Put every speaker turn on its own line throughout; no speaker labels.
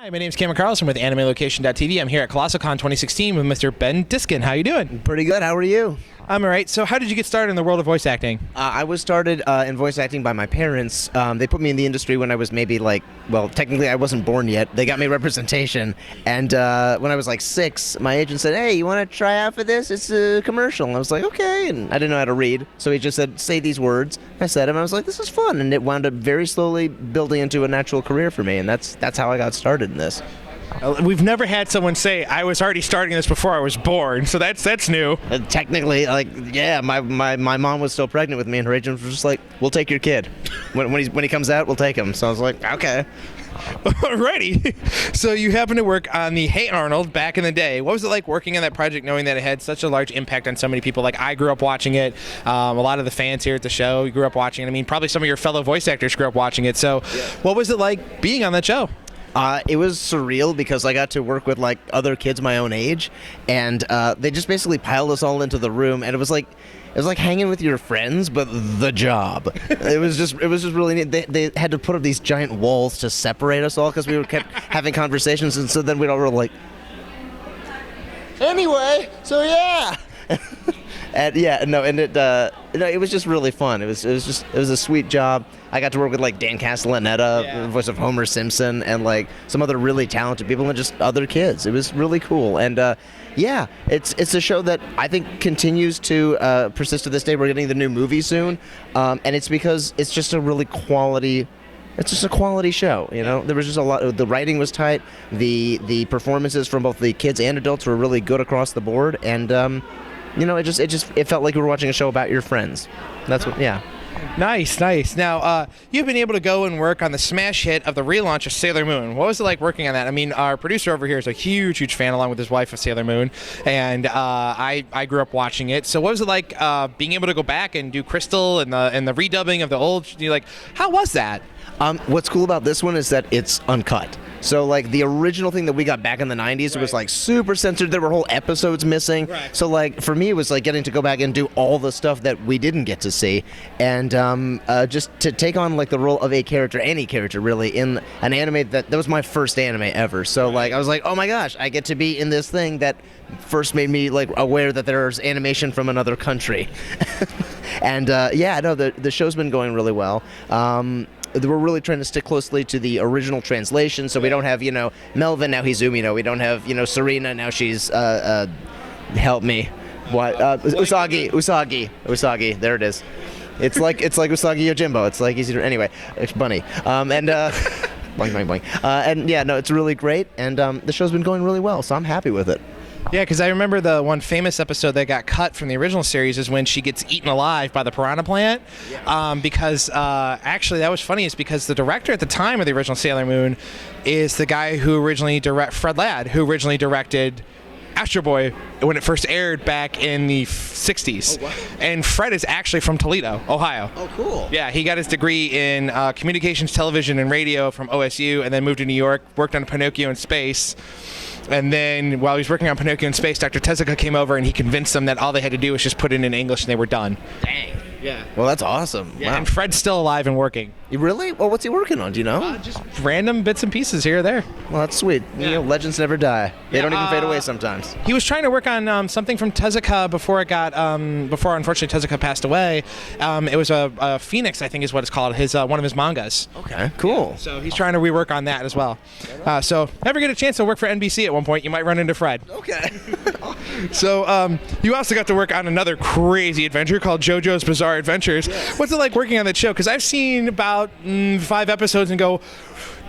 Hi, my name is Cameron Carlson with AnimeLocation.tv. I'm here at Colossalcon 2016 with Mr. Ben Diskin. How you doing?
Pretty good. How are you?
I'm all right. So how did you get started in the world of voice acting?
I was started in voice acting by my parents. They put me in the industry when I was maybe technically I wasn't born yet. They got me representation. And when I was like 6, my agent said, "Hey, you want to try out for this? It's a commercial." And I was like, "Okay." And I didn't know how to read. So he just said, "Say these words." I said them. I was like, "This is fun." And it wound up very slowly building into a natural career for me. And that's how I got started in this.
We've never had someone say, "I was already starting this before I was born," so that's new.
Technically, my mom was still pregnant with me, and her agent was just like, "We'll take your kid. When he comes out, we'll take him." So I was like, "Okay."
Alrighty. So you happened to work on the Hey Arnold back in the day. What was it like working on that project, knowing that it had such a large impact on so many people? Like, I grew up watching it. A lot of the fans here at the show grew up watching it. I mean, probably some of your fellow voice actors grew up watching it. So what was it like being on that show?
It was surreal because I got to work with like other kids my own age, and they just basically piled us all into the room, and it was like hanging with your friends, but the job. It was just really neat. They had to put up these giant walls to separate us all because we kept having conversations, and so then we'd all were like, anyway, so yeah. And it was just really fun. It was a sweet job. I got to work with like Dan Castellaneta, the voice of Homer Simpson, and like some other really talented people and just other kids. It was really cool. And it's a show that I think continues to persist to this day. We're getting the new movie soon, and it's because it's just a really quality. It's just a quality show, you know. There was just a lot. The writing was tight. The performances from both the kids and adults were really good across the board, and it felt like we were watching a show about your friends. That's what, yeah.
Nice. Now, you've been able to go and work on the smash hit of the relaunch of Sailor Moon. What was it like working on that? I mean, our producer over here is a huge fan, along with his wife, of Sailor Moon, and I grew up watching it. So what was it like being able to go back and do Crystal and the redubbing of the old? How was that?
What's cool about this one is that it's uncut. So like the original thing that we got back in the 90s, it was like super censored. There were whole episodes missing. Right. So like for me, it was like getting to go back and do all the stuff that we didn't get to see, and just to take on like the role of a character, any character really, in an anime that was my first anime ever. So like I was like, oh my gosh, I get to be in this thing that first made me like aware that there's animation from another country. And the show's been going really well. We're really trying to stick closely to the original translation, so we don't have, Melvin, now he's Umino. We don't have, Serena, now she's, help me. What? Usagi. There it is. It's like Usagi Yojimbo. It's like easy to, anyway, it's Bunny. Boing, boing, boing. It's really great, and the show's been going really well, so I'm happy with it.
Yeah, because I remember the one famous episode that got cut from the original series is when she gets eaten alive by the piranha plant. Because actually, that was funny, is because the director at the time of the original Sailor Moon is the guy who originally Fred Ladd, who originally directed Astro Boy when it first aired back in the 60s. Oh, wow. And Fred is actually from Toledo, Ohio.
Oh, cool.
Yeah, he got his degree in communications, television, and radio from OSU, and then moved to New York, worked on Pinocchio in Space. And then while he was working on Pinocchio in Space, Dr. Tezuka came over and he convinced them that all they had to do was just put it in English and they were done.
Dang. Yeah. Well, that's awesome.
Yeah,
wow.
And Fred's still alive and working.
Really? Well, what's he working on? Do you know?
Just random bits and pieces here or there.
Well, that's sweet. Yeah. Legends never die. They don't even fade away sometimes.
He was trying to work on something from Tezuka before unfortunately Tezuka passed away. It was a Phoenix, I think is what it's called, one of his mangas.
Okay, cool.
Yeah, so he's trying to rework on that as well. So if you ever get a chance to work for NBC at one point, you might run into Fred.
Okay.
So you also got to work on another crazy adventure called JoJo's Bizarre Adventures. Yes. What's it like working on that show? Because I've seen about 5 episodes and go,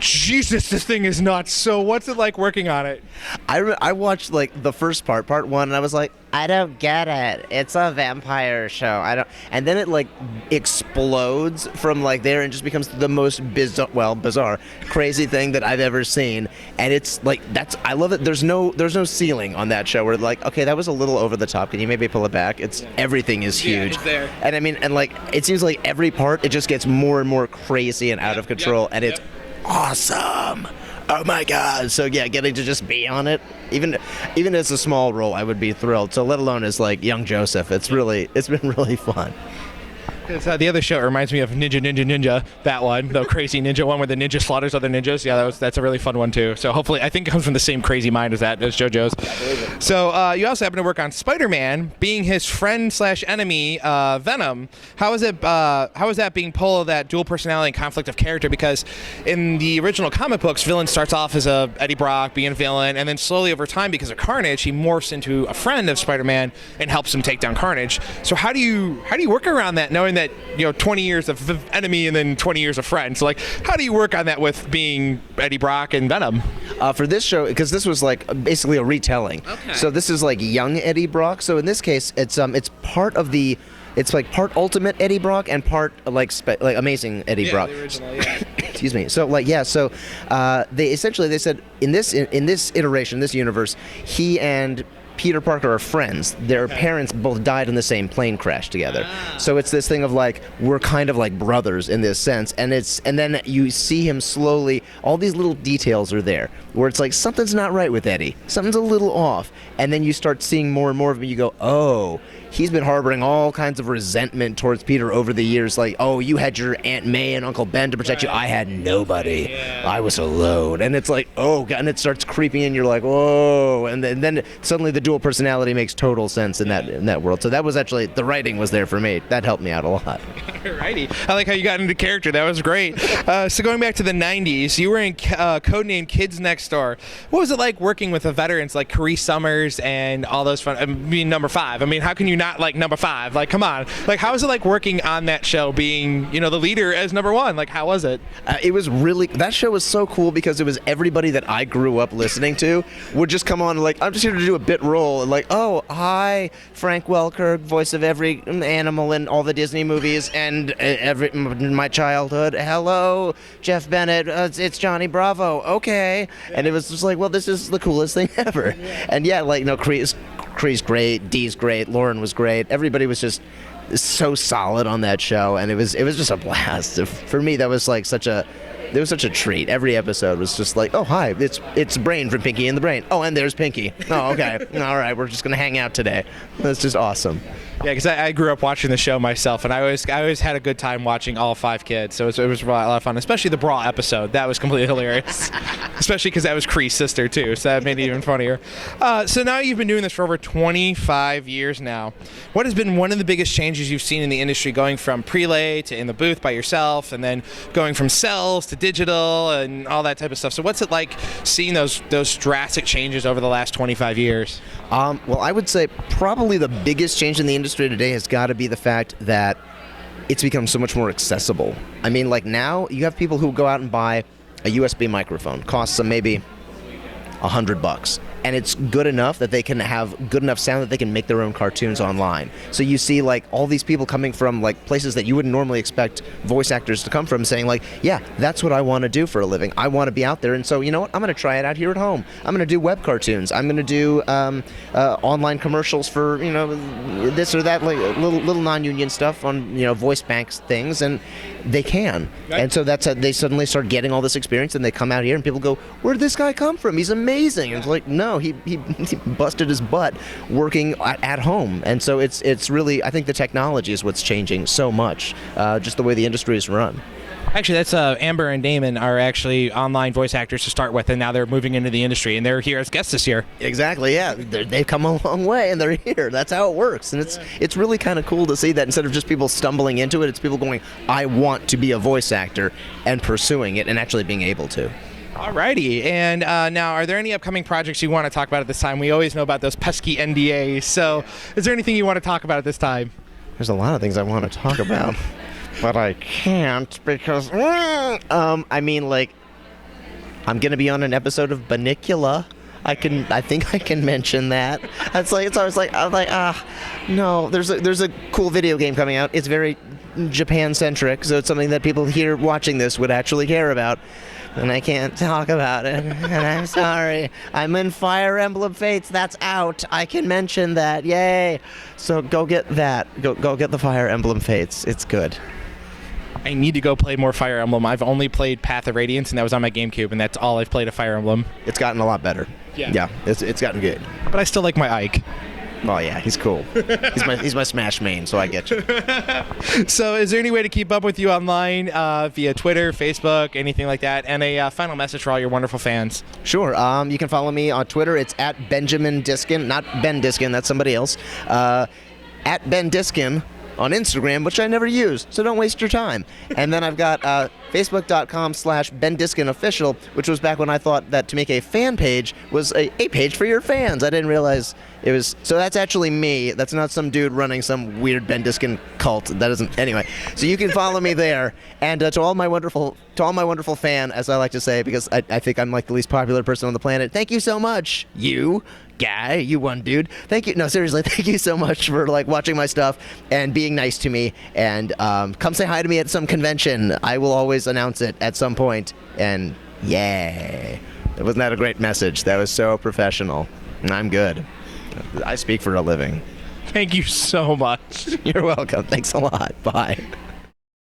Jesus, this thing is nuts. So what's it like working on it?
I watched like the first part 1, and I was like, I don't get it. It's a vampire show. And then it like explodes from like there and just becomes the most bizarre, crazy thing that I've ever seen. And it's like I love it. There's no ceiling on that show where like, okay, that was a little over the top. Can you maybe pull it back? Everything is huge.
Yeah, it's there.
And I mean, and like it seems like every part it just gets more and more crazy and out of control, and it's awesome. Oh my god. So yeah, getting to just be on it, even as a small role, I would be thrilled. So let alone as like young Joseph, it's been really fun.
The other show reminds me of Ninja, that one, the crazy ninja one where the ninja slaughters other ninjas. Yeah, that's a really fun one too. So hopefully, I think it comes from the same crazy mind as JoJo's. So you also happen to work on SpiderMan, being his friend/enemy, Venom. How is that being pulled of that dual personality and conflict of character? Because in the original comic books, villain starts off as Eddie Brock being a villain, and then slowly over time, because of Carnage, he morphs into a friend of Spider-Man and helps him take down Carnage. So how do you work around that, knowing that 20 years of enemy and then 20 years of friend? So like, how do you work on that with being Eddie Brock and Venom?
For this show, because this was like basically a retelling. Okay. So this is like young Eddie Brock. So in this case, it's part of the. It's like part Ultimate Eddie Brock and part like Amazing Eddie Brock.
The original, yeah.
Excuse me. So they said in this iteration, this universe, he and Peter Parker are friends. Their parents both died in the same plane crash together. So it's this thing of like, we're kind of like brothers in this sense. And then you see him slowly, all these little details are there where it's like something's not right with Eddie. Something's a little off. And then you start seeing more and more of him. You go, oh, he's been harboring all kinds of resentment towards Peter over the years. Like, oh, you had your Aunt May and Uncle Ben to protect you. I had nobody. Yeah. I was alone. And it's like, oh, God. And it starts creeping in. You're like, whoa. And then suddenly the dual personality makes total sense in that world. So that was actually, the writing was there for me. That helped me out a lot.
Alrighty. I like how you got into character. That was great. So going back to the 90s, you were in Codename Kids Next Door. What was it like working with the veterans like Carice Summers and all those fun? I mean, number 5. I mean, how can you not like number 5? Like, come on. Like, how was it like working on that show, being the leader as number 1? Like, how was it?
It was really, that show was so cool because it was everybody that I grew up listening to would just come on like, I'm just here to do a bit role, and like, oh, hi, Frank Welker, voice of every animal in all the Disney movies and my childhood. Hello, Jeff Bennett. It's Johnny Bravo. Okay. And it was just like, well, this is the coolest thing ever. And yeah, like, Cree's great, Dee's great, Lauren was great. Everybody was just so solid on that show, and it was just a blast. For me, that was like such a treat. Every episode was just like, oh, hi, it's Brain from Pinky and the Brain. Oh, and there's Pinky. Oh, okay. All right, we're just gonna hang out today. That's just awesome.
Yeah, because I grew up watching the show myself, and I always had a good time watching all 5 kids. So it was a lot of fun, especially the Brawl episode. That was completely hilarious, especially because that was Cree's sister too, so that made it even funnier. So now you've been doing this for over 25 years now. What has been one of the biggest changes you've seen in the industry, going from prelay to in the booth by yourself, and then going from cells to digital and all that type of stuff? So what's it like seeing those drastic changes over the last 25 years?
Well, I would say probably the biggest change in the industry today has got to be the fact that it's become so much more accessible. I mean, like, now you have people who go out and buy a USB microphone, costs them maybe $100, and it's good enough that they can have good enough sound that they can make their own cartoons online. So you see like all these people coming from like places that you wouldn't normally expect voice actors to come from, saying like, yeah, that's what I want to do for a living. I want to be out there, and so you know what? I'm going to try it out here at home. I'm going to do web cartoons. I'm going to do online commercials for this or that, like little non-union stuff on voice banks things, and they can. Right. And so that's how they suddenly start getting all this experience, and they come out here and people go, where did this guy come from? He's amazing. And it's like, no, he busted his butt working at home. And so it's really, I think the technology is what's changing so much, just the way the industry is run.
Actually, that's Amber and Damon are actually online voice actors to start with, and now they're moving into the industry, and they're here as guests this year.
Exactly, yeah. They've come a long way, and they're here. That's how it works, and it's really kind of cool to see that instead of just people stumbling into it, it's people going, I want to be a voice actor, and pursuing it and actually being able to.
Alrighty, and now, are there any upcoming projects you want to talk about at this time? We always know about those pesky NDAs, so is there anything you want to talk about at this time?
There's a lot of things I want to talk about. But I can't because, I mean, like, I'm gonna be on an episode of Bunnicula. I think I can mention that. It's always like, I'm like, no. There's a cool video game coming out. It's very Japan-centric, so it's something that people here watching this would actually care about. And I can't talk about it, and I'm sorry. I'm in Fire Emblem Fates. That's out. I can mention that. Yay! So go get that. Go get the Fire Emblem Fates. It's good.
I need to go play more Fire Emblem. I've only played Path of Radiance, and that was on my GameCube, and that's all I've played of Fire Emblem.
It's gotten a lot better. Yeah, it's gotten good.
But I still like my Ike.
Oh yeah, he's cool. He's my Smash main, so I get you.
So is there any way to keep up with you online via Twitter, Facebook, anything like that? And a final message for all your wonderful fans.
Sure. You can follow me on Twitter. It's at Benjamin Diskin, not Ben Diskin. That's somebody else. At Ben Diskin on Instagram, which I never use, so don't waste your time. And then I've got Facebook.com/BenDiskinOfficial, which was back when I thought that to make a fan page was a page for your fans. I didn't realize it was. So that's actually me. That's not some dude running some weird Ben Diskin cult. That isn't. Anyway, so you can follow me there. And to all my wonderful fan, as I like to say, because I think I'm like the least popular person on the planet. Thank you so much, you guy, you one dude. Thank you. No, seriously, thank you so much for like watching my stuff and being nice to me. And come say hi to me at some convention. I will always announce it at some point. And yeah, wasn't that a great message? That was so professional. I'm good. I speak for a living.
Thank you so much.
You're welcome. Thanks a lot. Bye.